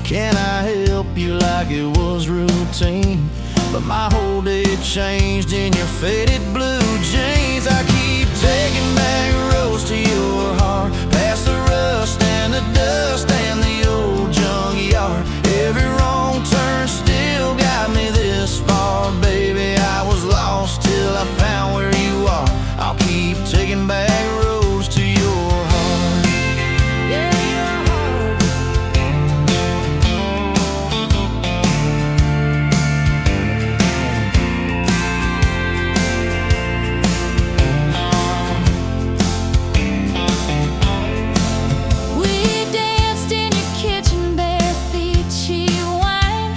Can I help you like it was routine? But my whole day changed in your faded blue jeans. I keep taking back roads to your heart, past the rust and the dust and the old junkyard. Every wrong turn still got me this far, baby. I was lost till I found where you are. I'll keep taking back roads to your heart. Yeah, your heart. We danced in your kitchen, bare feet, cheap wine.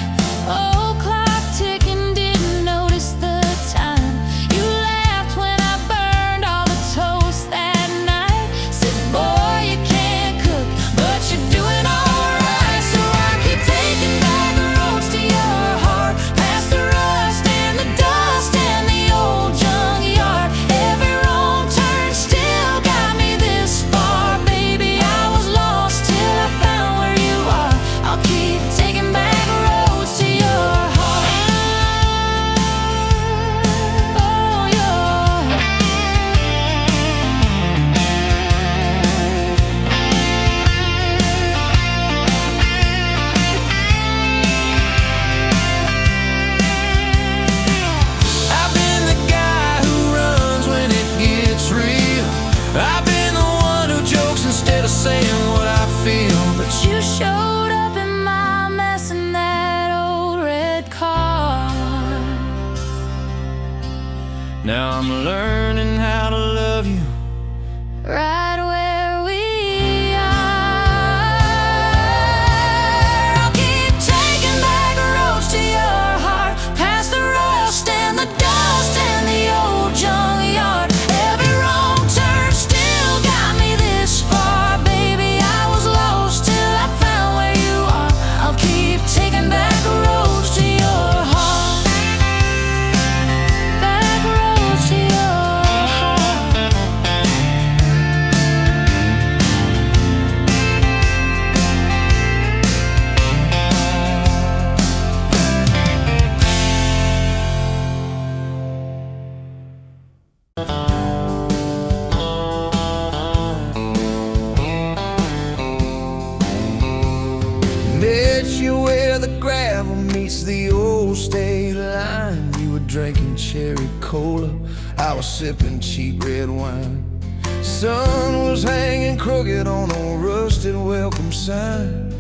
Old clock ticking, didn't notice the time. You laughed when I burned all the toast that night. Said, boy, you can't cook, but you're doing alright. So I keep taking back the roads to your heart, past the rust and the dust and the old junkyard. Every wrong turn still got me this far, baby. I was lost till I found where you are. I'll keep taking back roads to your heart. Oh, your I've been the guy who runs when it gets real. I've been the one who jokes instead of saying what I feel. But You showed up in my mess in that old red car. now I'm learning how to love you. Right where we are. I'll keep taking back roads to your heart, past the rust and the dust and the old junkyard. Every wrong turn still got me this far, baby. I was lost till I found where you are. I'll keep taking back roads to your heart. Back roads to your heart. Met you where the gravel meets the old state line. You were drinking cherry cola, I was sipping cheap red wine. Sun was hanging crooked on a rusted welcome sign.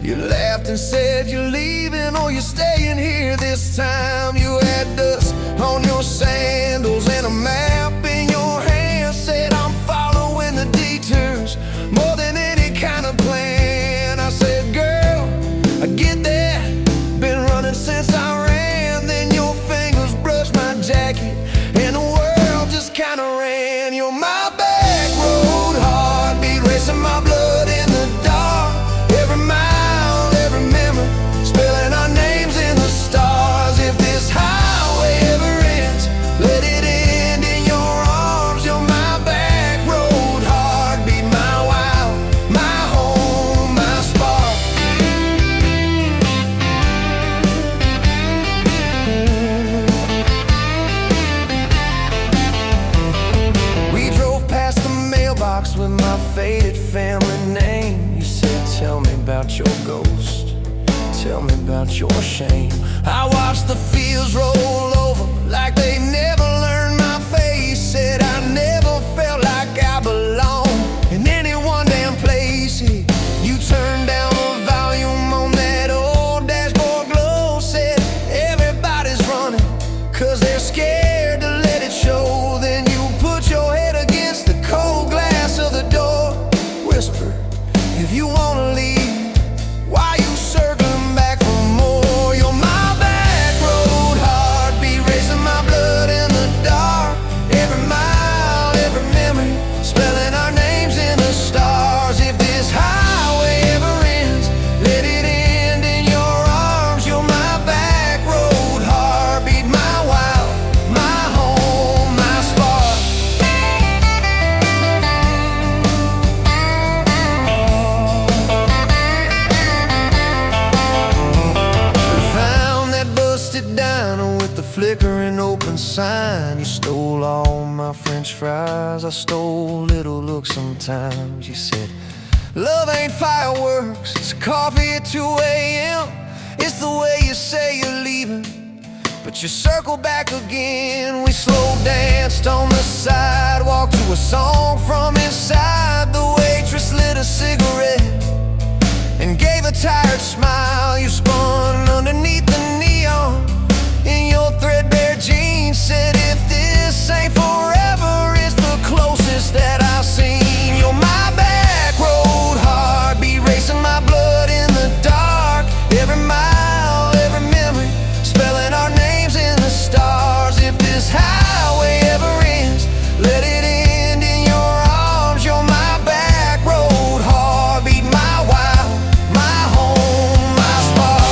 You laughed and said you're leaving or you're staying here this time. You had dust on your sandals and a map in your hand. Said I'm following the detours more than any kind of plan. I said, girl, I get that, been running since I ran. Then your fingers brushed my jacket and the world just kinda ran. You're my back road heartbeat, racing my blood in the dark. Every mile, every memory, spelling our names in the stars. If this highway ever ends, let it end in your arms. You're my back road heartbeat, my wild, my home, my spark. We drove past the mailbox with my faded family name. You said, tell me about your ghost, tell me about your shame. I watched the fields roll over like they never learned my face. Said I never felt like I belonged in any one damn place. You turned down the volume on that old dashboard glow. Said everybody's running 'cause they're scared to let it show. Then you put your head against the cold glass of the door. Whisper, if you wanna leave, why you circling back for more? You're my back road heartbeat, racing my blood in the dark. Every mile, every memory, spelling our names in the stars. If this highway ever ends, let it end in your arms. You're my back road heartbeat, my wild, my an open sign. You stole all my French fries, I stole little looks sometimes. You said, love ain't fireworks, it's coffee at 2 a.m. It's the way you say you're leaving, but you circle back again. We slow danced on the sidewalk to a song from inside. The waitress lit a cigarette and gave a tired smile. You spun underneath the neon in your threadbare jeans. Said, if this ain't forever, it's the closest that I've seen. You're my back road heartbeat, racing my blood in the dark. Every mile, every memory, spelling our names in the stars. If this highway ever ends, let it end in your arms. You're my back road heartbeat, my wild, my home, my spark.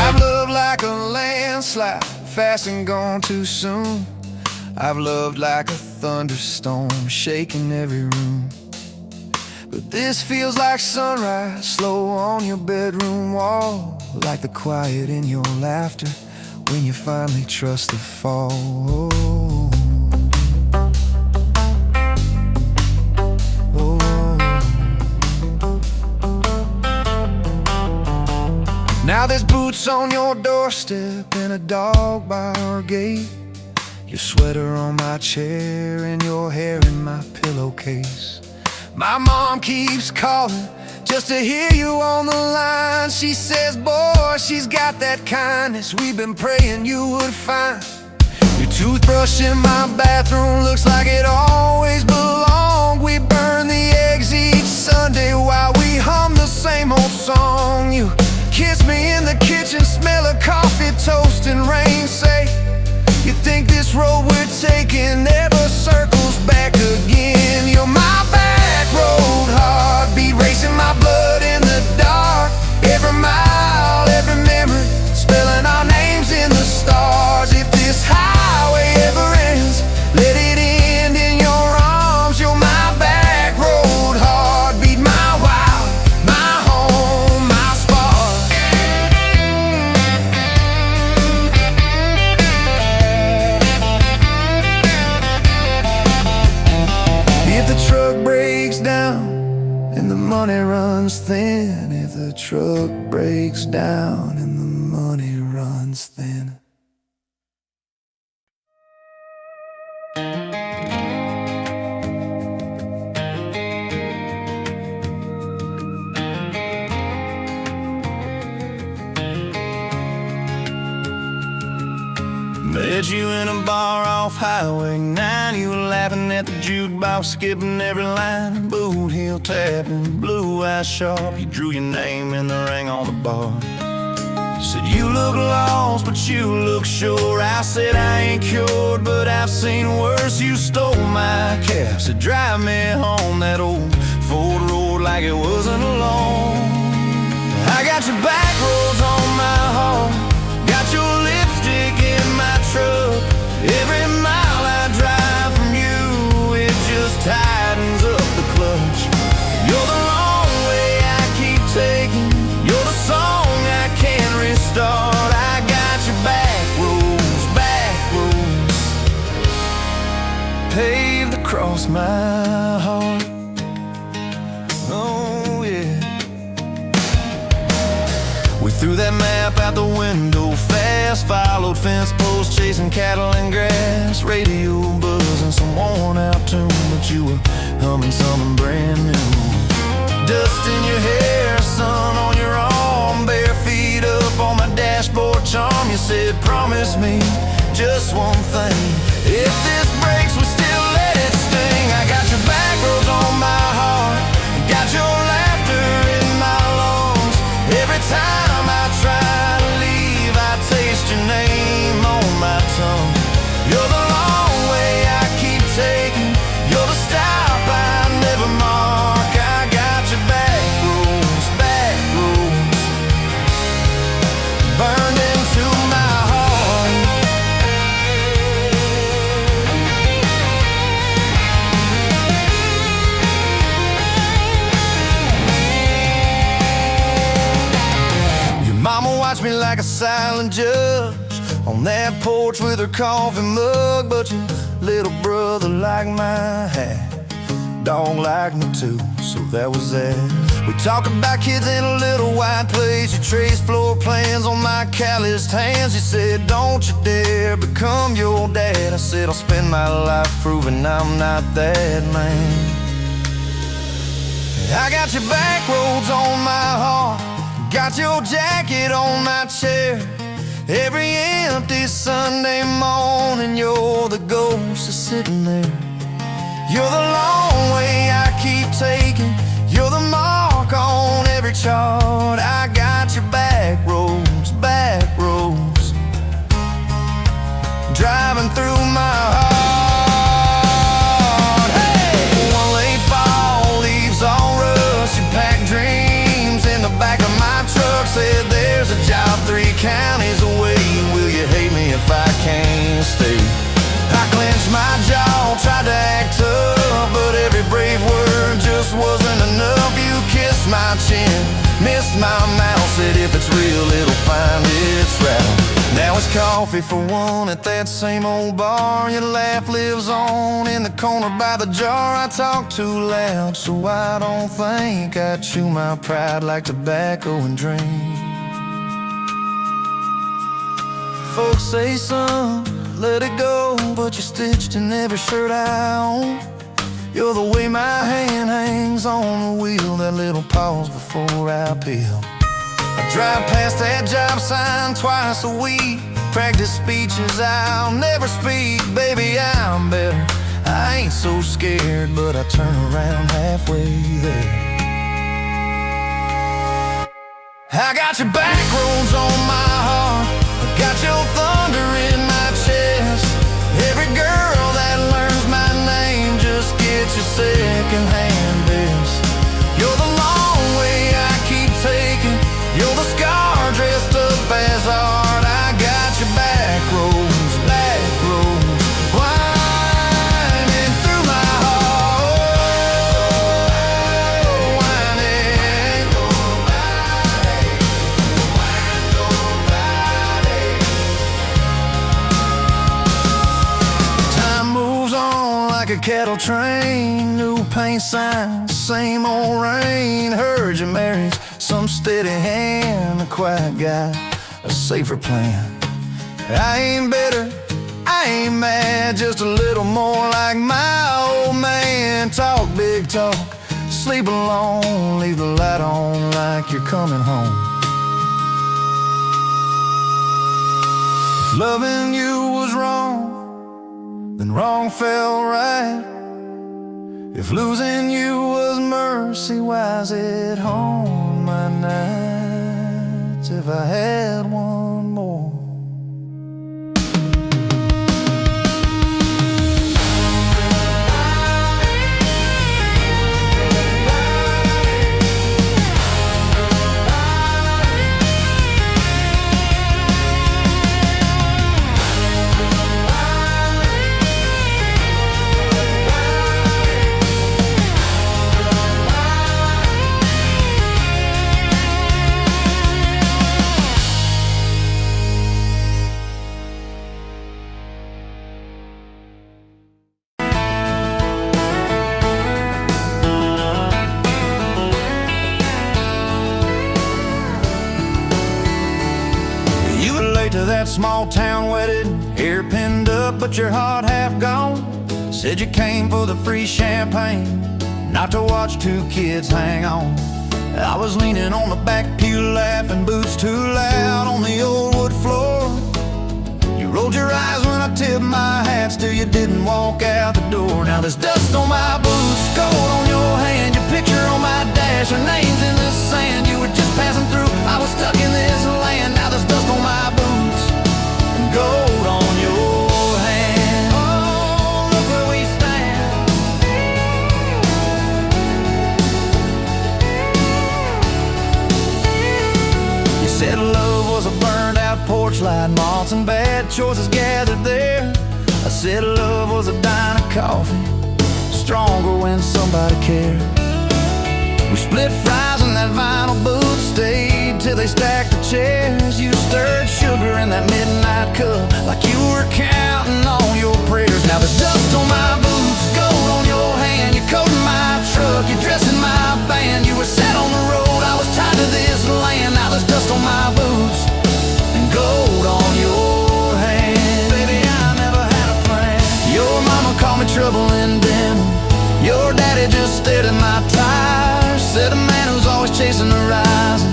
I've loved like a landslide, fast and gone too soon. I've loved like a thunderstorm, shaking every room. But this feels like sunrise, slow on your bedroom wall, like the quiet in your laughter when you finally trust the fall. Now there's boots on your doorstep and a dog by our gate. Your sweater on my chair and your hair in my pillowcase. My mom keeps calling just to hear you on the line. She says, boy, she's got that kindness we've been praying you would find. Your toothbrush in my bathroom looks like it always belonged. We burn the eggs each Sunday while we hum the same old song. You kiss me in the kitchen, smell of coffee, toast, and rain. Say, you think this road we're taking never circles back again. You're my back road heartbeat, racing my blood in the dark. Every mile, every memory, spelling our names in the stars. If this highway ever ends, let it end in your arms. You're my back road heartbeat, my wild, my home, my spark. If the truck breaks down and the money runs thin, if the truck breaks down and the money runs thin. Met you in a bar off Highway 9. You were laughing at the jukebox, skipping every line. Boot heel tapping, blue eyes sharp. You drew your name in the ring on the bar. You said you look lost, but you look sure. I said I ain't cured, but I've seen worse. You stole my cab, said drive me home. That old Ford road like it wasn't alone. I got your back roads on my heart, got your lipstick in my truck. Every mile I drive from you, it just tightens up the clutch. You're the long way I keep taking, you're the song I can't restart. I got your back roads paved across my heart. Oh yeah. We threw that map out the window fast, followed fence posts, chasing cattle and grass. Radio buzzing some worn out tune, but you were humming something brand new. Dust in your hair, sun on your arm, bare feet up on my dashboard charm. You said, promise me just one thing, if this breaks, we still let it sting. I got your back roads on my heart, got your laughter in my lungs. Every time I try to leave, I taste your name on my tongue. You're the long way I keep taking, you're the stop I never mark. I got your back roads burned into my heart. like a silent judge on that porch with her coffee mug. But your little brother liked my hat, dog liked me too, so that was that. We talk about kids in a little white place. You traced floor plans on my calloused hands. You said, don't you dare become your dad. I said, I'll spend my life proving I'm not that man. I got your back roads on my heart, got your jacket on my chair. Every empty Sunday morning, you're the ghost that's sitting there. You're the long way I keep taking, you're the mark on every chart. I got your back roads, driving through my heart. Hey! One late fall, leaves all rust. You packed dreams in the back of my truck. Said there's a job 3 counties away. Will you hate me if I can't stay? I clenched my jaw, tried to act tough, but every brave word just wasn't enough. You kissed my chin, missed my mouth, said if it's real, it'll find its route. Now it's coffee for one at that same old bar. Your laugh lives on in the corner by the jar. I talk too loud, so I don't think I chew my pride like tobacco and drink. Folks say, son, let it go, but you're stitched in every shirt I own. You're the way my hand hangs on the wheel, that little pause before I peel. I drive past that job sign twice a week, practice speeches I'll never speak. Baby, I'm better, I ain't so scared, but I turn around halfway there. I got your back roads on my heart, I got your thunder in my chest. Every girl that learns my name just gets your second-hand best. You're the long way I keep taking, you're the scar dressed up as art. I got your back roads, winding through my heart, winding. Time moves on like a cattle train, new paint signs, same old rain. Heard you married some steady hand, a quiet guy, a safer plan. I ain't bitter, I ain't mad, just a little more like my old man. Talk big talk, sleep alone, leave the light on like you're coming home. If loving you was wrong, then wrong felt right. If losing you was mercy, why's it haunt my nights? If I had one more. To that small town wedding, hair pinned up but your heart half gone. Said you came for the free champagne, not to watch 2 kids hang on. I was leaning on the back pew laughing, boots too loud on the old wood floor. You rolled your eyes when I tipped my hat, still you didn't walk out the door. Now there's dust on my boots, gold on your hand, your picture on my dash, your name's in the sand. You were just passing through, I was stuck in this land. Now there's dust on my boots, gold on your hand. Oh, look where we stand. You said love was a burned out porch light, moths and bad choices gathered there. I said love was a dime of coffee, stronger when somebody cared. We split fries in that vinyl booth, stayed till they stacked the chairs. You stirred sugar in that midnight cup like you were counting on your prayers. Now there's dust on my boots, gold on your hand. You're coating my truck, you're dressing my band. You were set on the road, I was tied to this land. Now there's dust on my boots and gold on your hand. Baby, I never had a plan. Your mama called me trouble in denim. Your daddy just stared at my tires. Said a man who's always chasing the horizon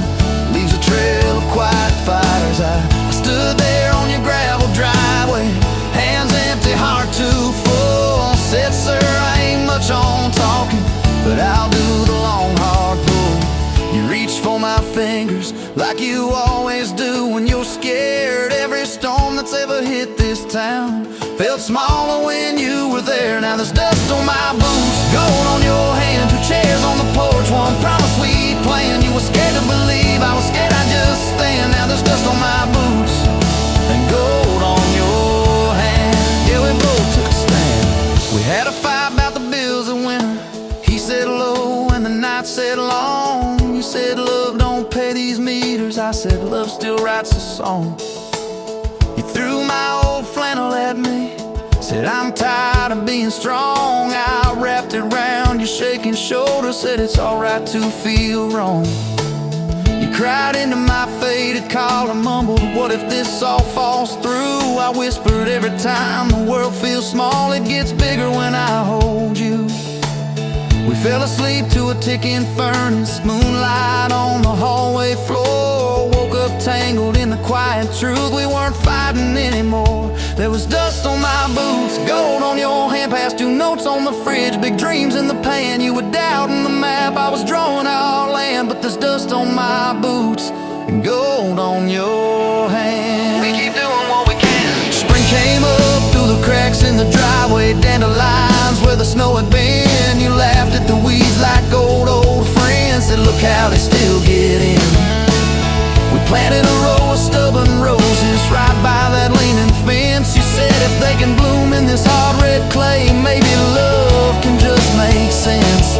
leaves a trail of quiet fires. I stood there on your gravel driveway, hands empty, heart too full. Said, sir, I ain't much on talking, but I'll do the long, hard pull. You reached for my fingers like you always do when you're scared. Every storm that's ever hit this town felt smaller when you were there. Now there's dust on my boots, gold on your hand, 2 chairs on the porch, one promise we planned. You were scared to believe, I was scared I'd just stand. Now there's dust on my boots and gold on your hand. Yeah, we both took a stand. We had a fight about the bills of winter. He said low and the night said long. You said love don't pay these meters. I said love still writes a song. You threw my old flannel at me, said I'm tired of being strong. I wrapped it around your shaking shoulder, said it's alright to feel wrong. You cried into my faded collar, mumbled, what if this all falls through? I whispered, every time the world feels small, it gets bigger when I hold you. We fell asleep to a ticking furnace, moonlight on the hallway floor. Woke up tangled in the quiet truth, we weren't fighting anymore. There was dust on my boots, gold on your hand, past 2 notes on the fridge, big dreams in the pan. You were doubting the map, I was drawing our land. But there's dust on my boots and gold on your hand. We keep doing what we can. Spring came up through the cracks in the driveway, dandelions where the snow had been. You laughed at the weeds like old friends, said look how they still get in. We planted a row of stubborn roses right by that leaning fence. You said if they can bloom in this hard red clay, maybe love can just make sense.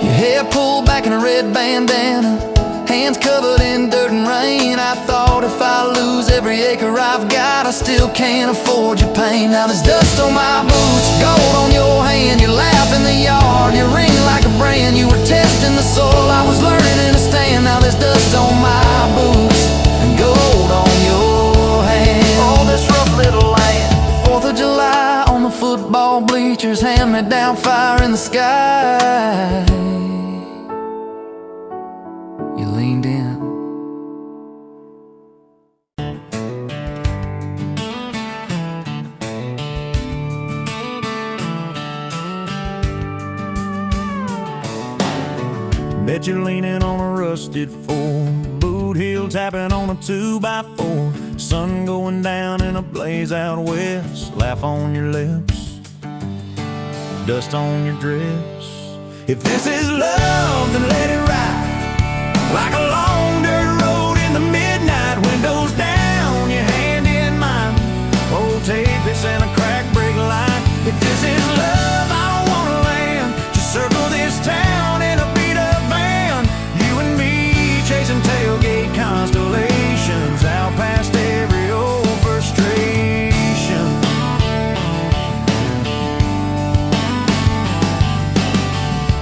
Your hair pulled back in a red bandana, hands covered in dirt and rain. I thought if I lose every acre I've got, I still can't afford your pain. Now there's dust on my boots, gold on your hand. You laugh in the yard, you ring like a brand. You were testing the soil, I was learning in a stand. Now there's dust on my boots and gold on your hand. Oh, this rough little land. 4th of July on the football bleachers, hand-me-down fire in the sky. You leaned in. Bet you're leaning on a rusted 4, boot heel tapping on a 2x4. Sun going down in a blaze out west, laugh on your lips, dust on your dress. If this is love, then let it ride like a long dirt road in the midnight. Windows down, your hand in mine, old tapeits and a crack brake line. If this is love, I don't wanna land, just circle this town in a beat-up van. You and me chasing tailgate constellations, out past every old frustration.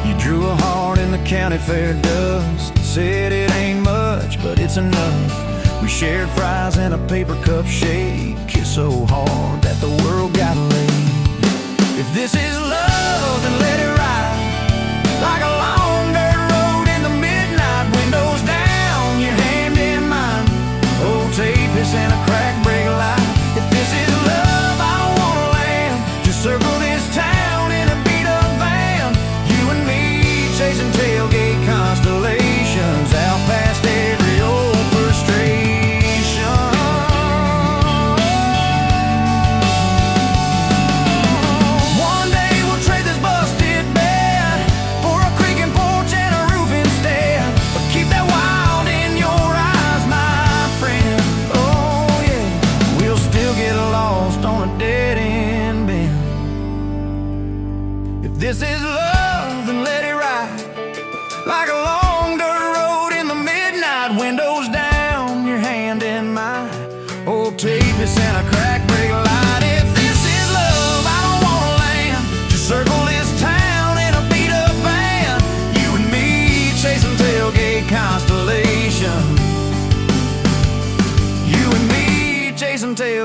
You drew a heart in the county fair dust, said it ain't much, but it's enough. We shared fries and a paper cup shake, kissed so hard that the world got laid. If this is love, then let it ride like a long dirt road in the midnight. Windows down, your hand in mine, old tapeits and a crack brake light. If this is love, I don't wanna land, just circle this town in a beat-up van. You and me chasing tailgate constellations, out past every old frustration. One day we'll trade this busted bed for a creaking porch and a roof instead. But keep that wild in your eyes, my friend. Oh yeah, we'll still get lost on a dead-end bend. If this is love, then let it ride like a long dirt road in the midnight. Window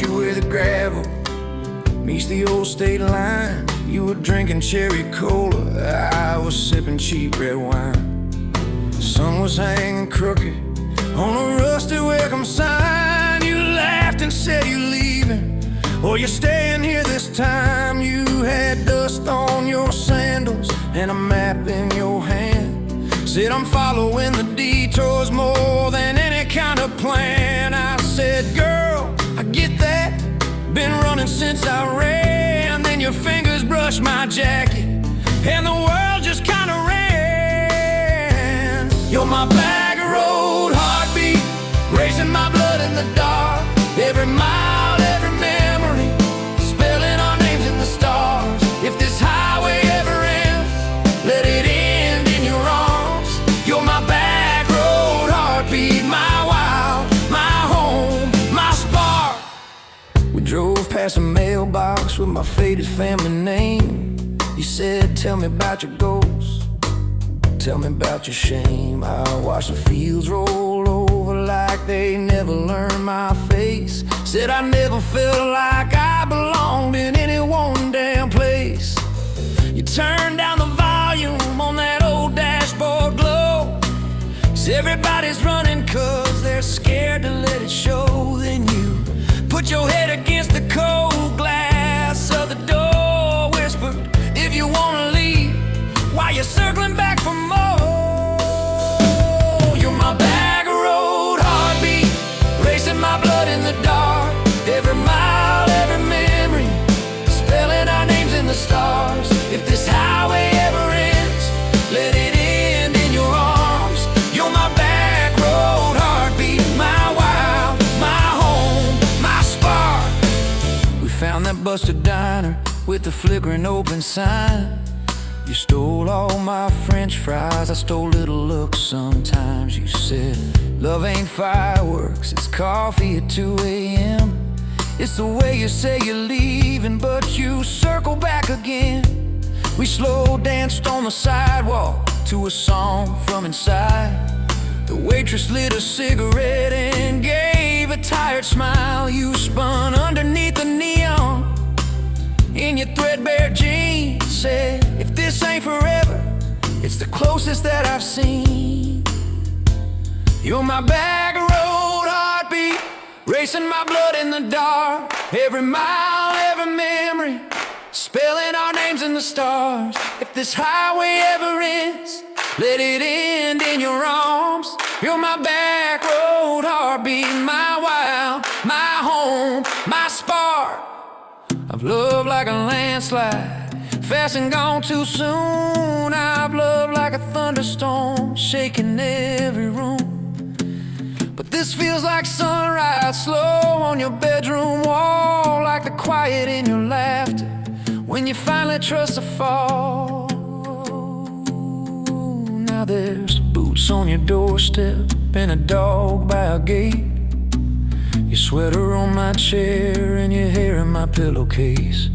Met you where the gravel meets the old state line. You were drinking cherry cola, I was sipping cheap red wine. The sun was hanging crooked on a rusty welcome sign. You laughed and said you're leaving, or you're staying here this time. You had dust on your sandals and a map in your hand. Said I'm following the detours more than any kind of plan. I said, girl, I get that, been running since I ran. Then your fingers brushed my jacket and the world just kinda ran. You're my back road heartbeat, racing my blood in the dark. Every mile, every memory, spelling our names in the stars. If this highway ever ends, let it end in your arms. You're my back road heartbeat, my wild, my home, my spark. We drove past a mailbox with my faded family name. You said, tell me about your goals, tell me about your shame. I watched the fields roll over like they never learned my face. Said I never felt like I belonged in any one damn place. You turned down the volume on that old dashboard glow. 'Cause everybody's running 'cause they're scared to let it show. Then you put your head against the cold glass of the door, whispered, if you wanna leave, why you circling back for more? You're my back road heartbeat, racing my blood in the dark. Every mile, every memory, spelling our names in the stars. If this highway ever ends, let it end in your arms. You're my back road heartbeat, my wild, my home, my spark. We found that busted diner with the flickering open sign. You stole all my French fries, I stole little looks sometimes. You said, love ain't fireworks, it's coffee at 2 a.m. It's the way you say you're leaving, but you circle back again. We slow danced on the sidewalk to a song from inside. The waitress lit a cigarette and gave a tired smile. You spun underneath the neon in your threadbare jeans. Said, if this ain't forever, it's the closest that I've seen. You're my back road heartbeat, racing my blood in the dark. Every mile, every memory, spelling our names in the stars. If this highway ever ends, let it end in your arms. You're my back road heartbeat, my wild, my home, my spark. I've loved like a landslide, fast and gone too soon. I've loved like a thunderstorm, shaking every room. But this feels like sunrise, slow on your bedroom wall, like the quiet in your laughter when you finally trust a fall. Now there's boots on your doorstep and a dog by a gate. Your sweater on my chair and your hair in my pillowcase.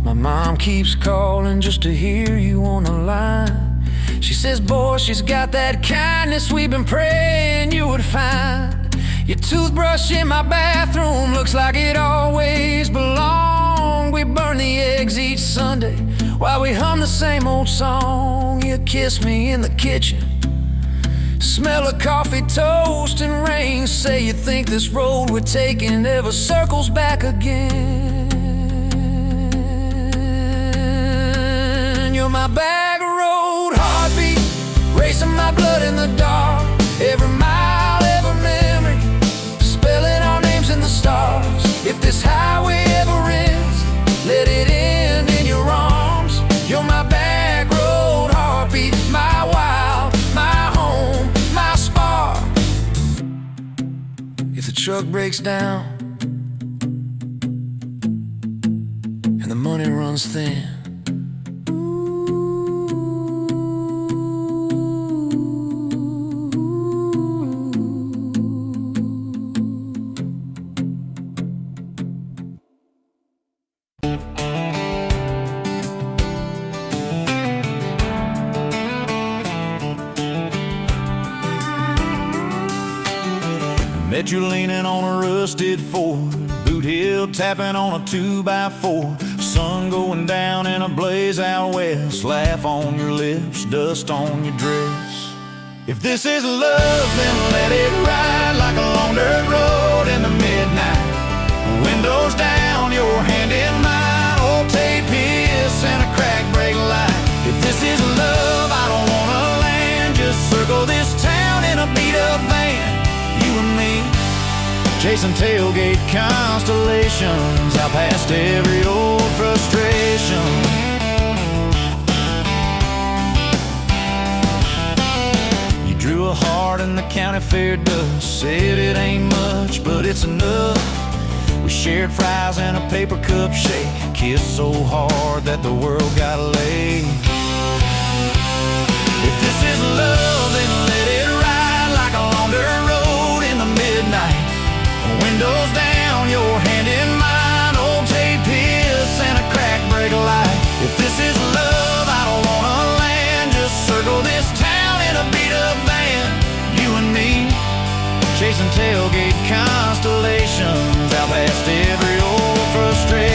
My mom keeps calling just to hear you on the line. She says, boy, she's got that kindness we've been praying you would find. Your toothbrush in my bathroom looks like it always belonged. We burn the eggs each Sunday while we hum the same old song. You kiss me in the kitchen, smell of coffee, toast, and rain. Say you think this road we're taking never circles back again. You're my back road heartbeat, racing my blood in the dark. Every mile, every memory, spelling our names in the stars. If this highway ever ends, let it end in your arms. You're my back road heartbeat, my wild, my home, my spark. If the truck breaks down and the money runs thin, met you leaning on a rusted Ford, boot hill tapping on a 2x4. Sun going down in a blaze out west. Laugh on your lips, dust on your dress. If this is love, then let it ride like a long dirt road in the midnight. Windows down, your hand in mine. Old tape hiss and a crack brake light. If this is love, I don't wanna land. Just circle this town in a beat-up van. You and me, chasing tailgate constellations out past every old frustration. You drew a heart in the county fair dust. Said it ain't much, but it's enough. We shared fries and a paper cup shake. Kissed so hard that the world got laid. If this is love, then let it ride like a long dirt road in the midnight. Windows down, your hand in mine. Old tape hiss and a crack brake light. If this is love, I don't wanna land. Just circle this town in a beat-up van. You and me, chasing tailgate constellations out past every old frustration.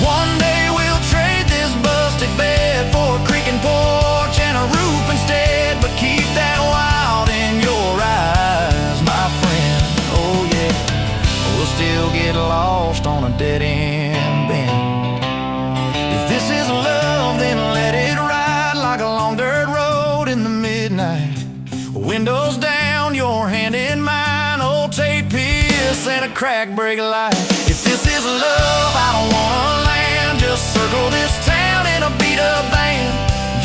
One day we'll trade this busted bed for a creaking porch and a roof instead. But keep that wild in your eyes, my friend. Oh yeah, we'll still get lost on a dead-end bend. If this is love, then let it ride like a long dirt road in the midnight. Windows down, your hand in mine. Old tape hiss and a crack brake light. If this is love, I don't wanna land. Just circle this town in a beat-up van.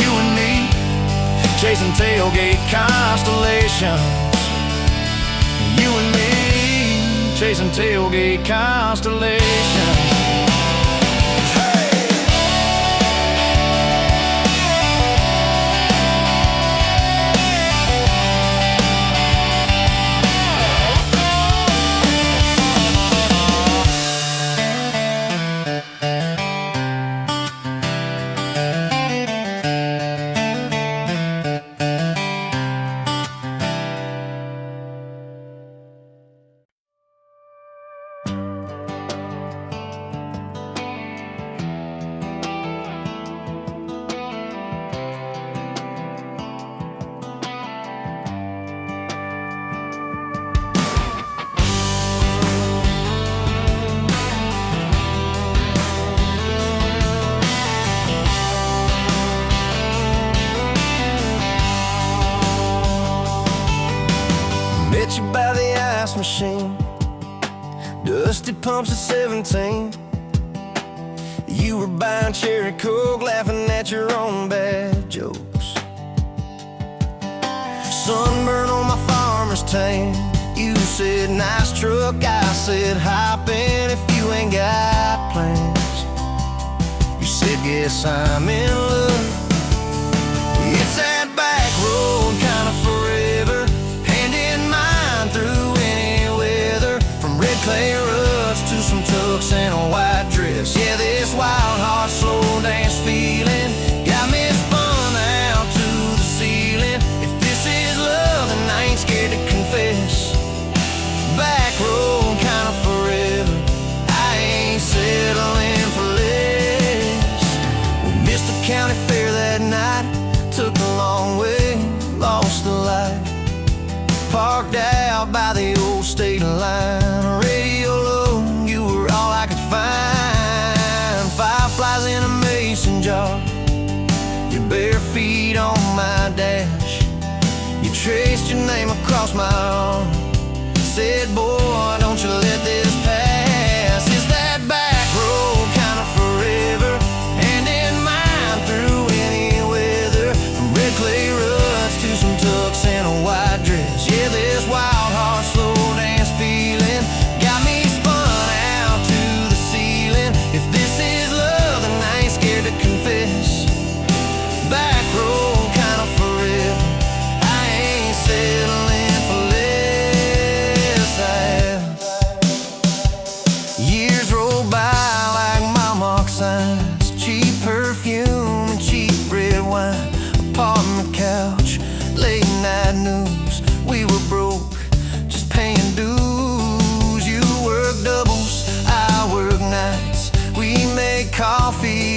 You and me, chasing tailgate constellations. You and me, chasing tailgate constellations. Met you by the ice machine, dusty pumps at 17. You were buying cherry coke, laughing at your own bad jokes. Sunburn on my farmer's tan. You said nice truck, I said hop in if you ain't got plans. You said guess I'm in love. It's that back road kind of forever, hand in mine through any weather. From red clay ruts to some tucks and a white dress. Yeah, this wild heart slow dance feeling got me spun out to the ceiling. If this is love, then I ain't scared to confess. Back road kind of forever, I ain't settling for less. We missed the county fair that night, took the long way, lost the light. Parked out by the old state line, radio low, you were all I could find. Fireflies in a mason jar, your bare feet on my dash. You traced your name across my arm, said, boy, don't you let this pass. Is that back road kind of forever, hand in mine through any weather. From red clay ruts to some tucks and a white dress. Yeah, this wild heart slow dance feeling got me spun out to the ceiling. If this is love, then I ain't scared to confess. Back road kind of forever, I ain't settling for less.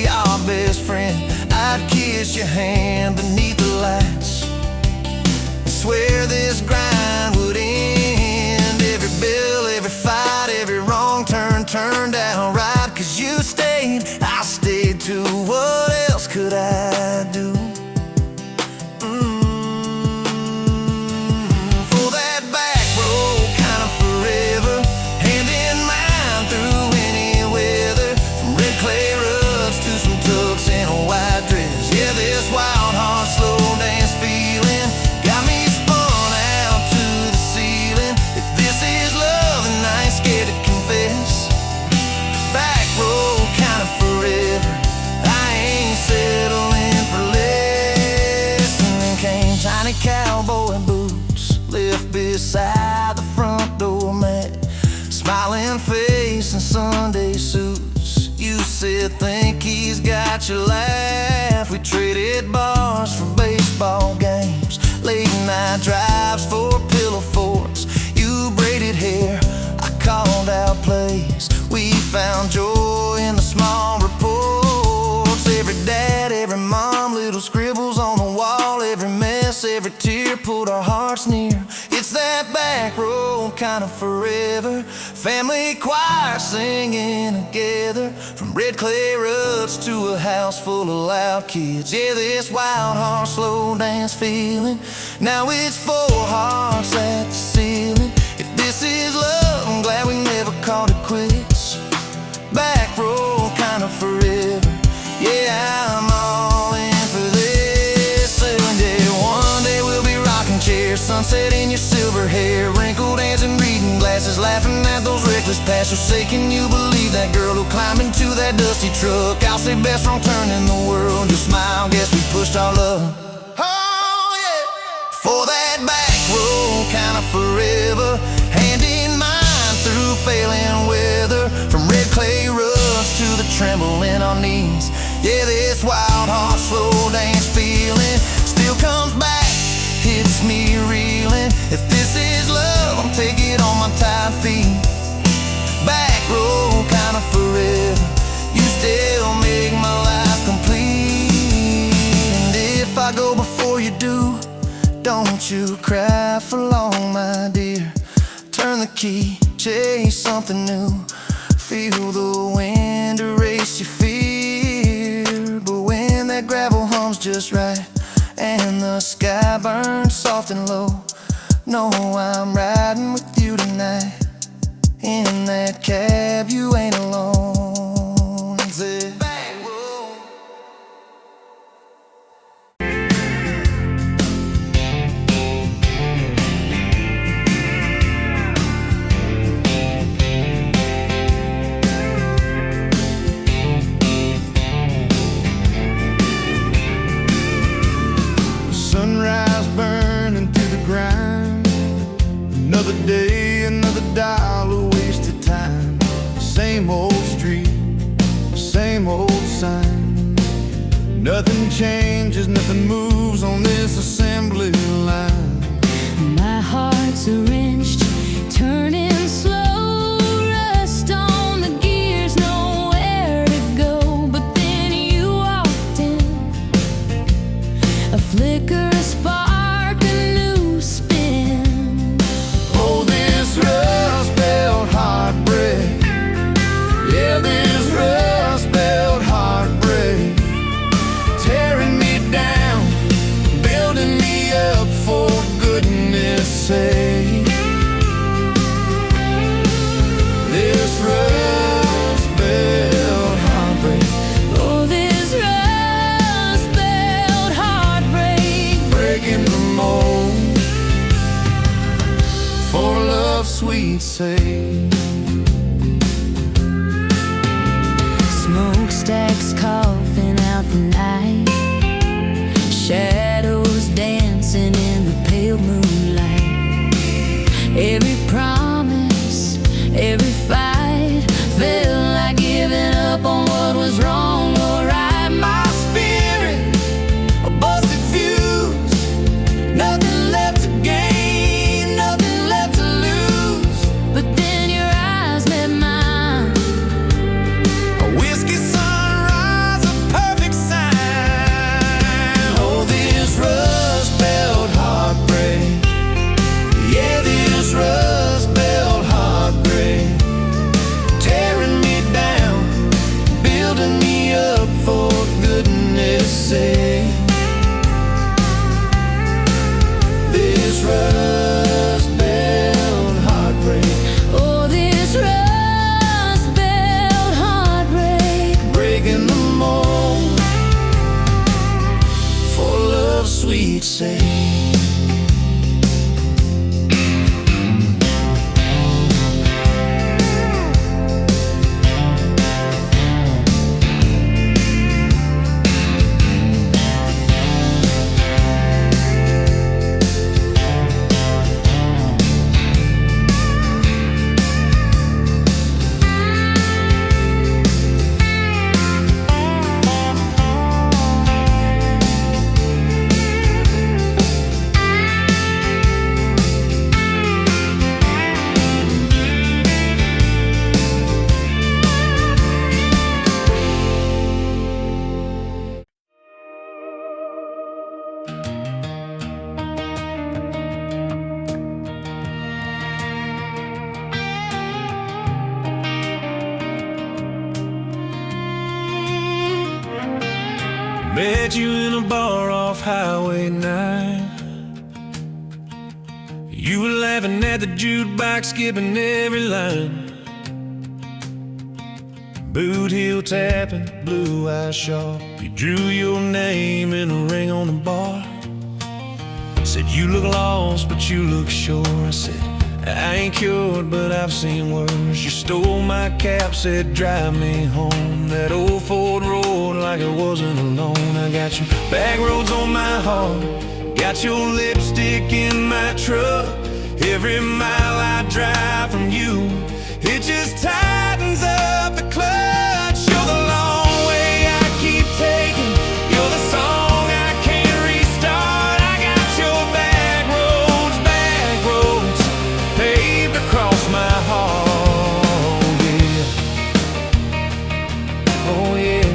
your best friend. I'd kiss your hand beneath the lights and swear this grind would end. Every bill, every fight, every wrong turn turned out right. 'Cause you stayed, I stayed too. What else could I do? For that back road kind of forever, hand in mine through any weather. From red clay rugs to some tux and a white dress. Yeah, this wild heart slow dance feeling got me spun out to the ceiling. If this is love, then I ain't scared to confess. Back road kind of forever, I ain't settling for less. And then came tiny cowboy boots, left beside the front door mat, smiling face and Sunday suits. You said, think he's got your laugh. We traded bars for baseball games, late night drives for pillow forts. You braided hair, I called out plays. We found joy in the small reports. Every dad, every mom, little scribbles on the wall. Every mess, every tear pulled our hearts near. It's that back road kind of forever, family choir singing together. From red clay rugs to a house full of loud kids. Yeah, this wild heart slow dance feeling, now it's four hearts at the ceiling. If this is love, I'm glad we never called it quits. Back road kind of forever, yeah, I'm all in for this. And yeah, one day we'll be rocking chairs, sunset in your silver hair, wrinkled hands and reading glasses, laughing at those reckless past. So say, can you believe that girl who climbed into that dusty truck? I'll say best wrong turn in the world. You smile, guess we pushed our luck. Oh yeah, for that back road kind of forever, hand in mine through failing weather. From red clay rugs to the tremble in our knees. Yeah, this wild heart slow dance feeling still comes back, hits me reeling. If this is love, I'll take it on my tired feet. Back road kind of forever, you still make my life complete. And if I go before you do, don't you cry for long, my dear. Turn the key, chase something new. Feel the wind erase your fear. But when that gravel hums just right and the sky burns soft and low, know I'm riding with you tonight. In that cab, you ain't alone. Say, back road. Sunrise burning through the grind. Another day, another dollar wasted time. Same old street, same old sign. Nothing changes, nothing moves on this assembly line. My heart's a wrenched, turning slow, rust on the gears, nowhere to go. But then you walked in, a flicker, a spark, a new spin. Oh, this rust belt heartbreak. Yeah, this rust belt heartbreak, tearing me down, building we'd say. Met you in a bar off Highway 9. You were laughing at the jukebox, skipping every line. Boot heel tapping, blue eyes sharp. You drew your name in a ring on the bar. Said you look lost, but you look sure. I said, I ain't cured, but I've seen worse. You stole my cap, said drive me home. That old Ford road like it wasn't alone. I got your back roads on my heart, got your lipstick in my truck. Every mile I drive from you, it just tightens up the clutch. You're the long way I keep taking, you're the song I can't restart. I got your back roads paved across my heart, yeah. Oh yeah.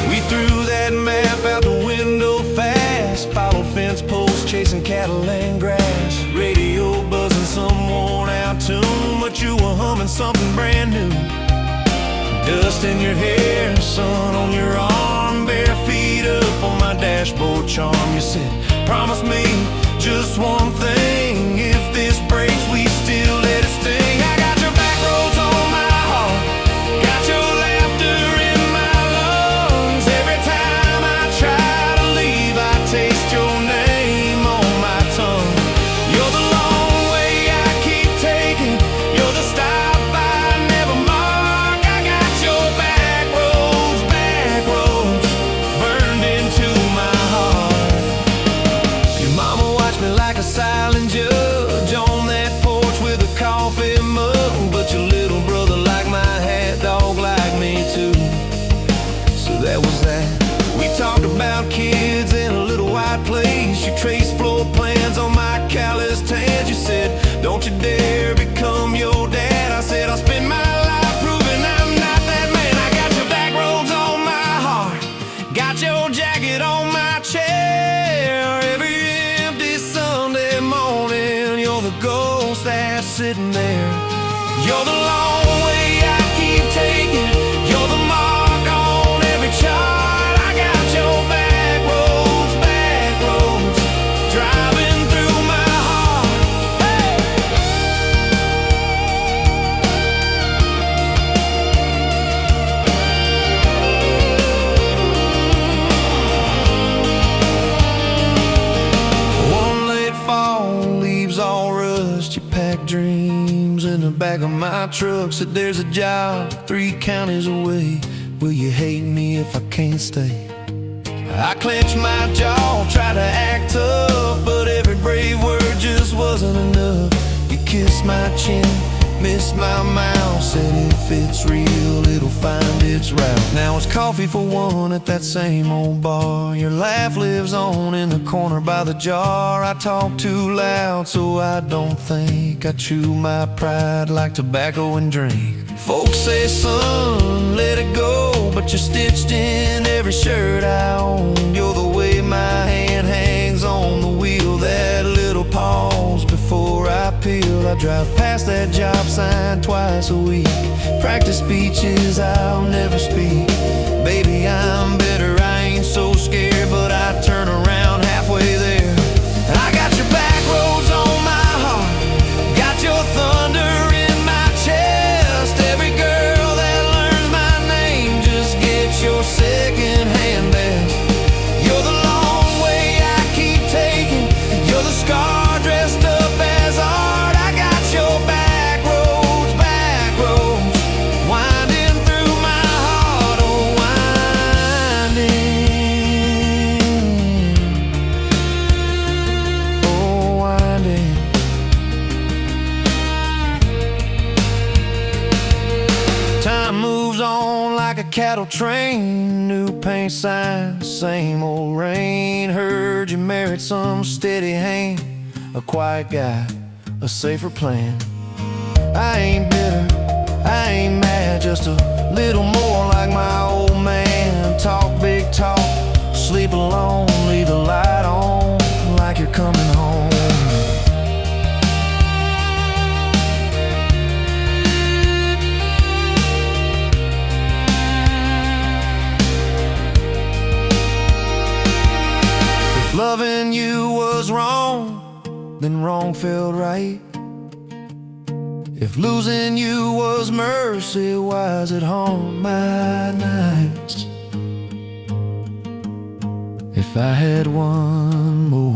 We threw that map out the window fast, followed fence posts, chasing cattle and grass. Radio buzzing some worn out tune, but you were humming something brand new. Dust in your hair, sun on your arm, bare feet up on my dashboard charm. You said, promise me just one thing, if this breaks we still let it sting. I got your back roads on my heart, got your laughter in my lungs. Every time I try to leave, I taste your name on my tongue. You're the long way I keep taking, you're the stop I never mark. I got your back roads burned into my heart. Your mama watched me like a silent judge on that porch with a coffee mug, but your little brother liked my hat, dog liked me too. So that was that. We talked about kids in a little white place. You traced floor plans on my calloused hands. You said, don't you dare become your dad. I said, I'll spend my life proving I'm not that man. I got your back roads on my heart, got your jacket on my chair. Every empty Sunday morning, you're the ghost that's sitting there. You're the long way I keep taking, you're the mark on every chart. I got your back roads driving through my heart. Hey! One late fall, leaves all rust. You pack dreams in the back of my truck. Said there's a job 3 counties away. Will you hate me if I can't stay? I clenched my jaw, tried to act tough, but every brave word just wasn't enough. You kissed my chin, missed my mouth, said if it's real, it'll find its route. Now it's coffee for one at that same old bar. Your laugh lives on in the corner by the jar. I talk too loud, so I don't think. I chew my pride like tobacco and drink. Folks say, son, let it go, but you're stitched in every shirt I own. You're the way my hand hangs on the wheel, that little pause before I peel. I drive past that job sign twice a week, practice speeches I'll never speak. Baby, I'm better, I ain't so scared, but I turn around halfway there. I got your back roads on my heart, got your thunder in my chest. Every girl that learns my name just gets your second-hand best. You're the cattle train, new paint sign, same old rain. Heard you married some steady hand, a quiet guy, a safer plan. I ain't bitter, I ain't mad, just a little more like my old man. Talk big talk, sleep alone, leave the light on like you're coming home. If loving you was wrong, then wrong felt right. If losing you was mercy, why is it haunt my nights? If I had one more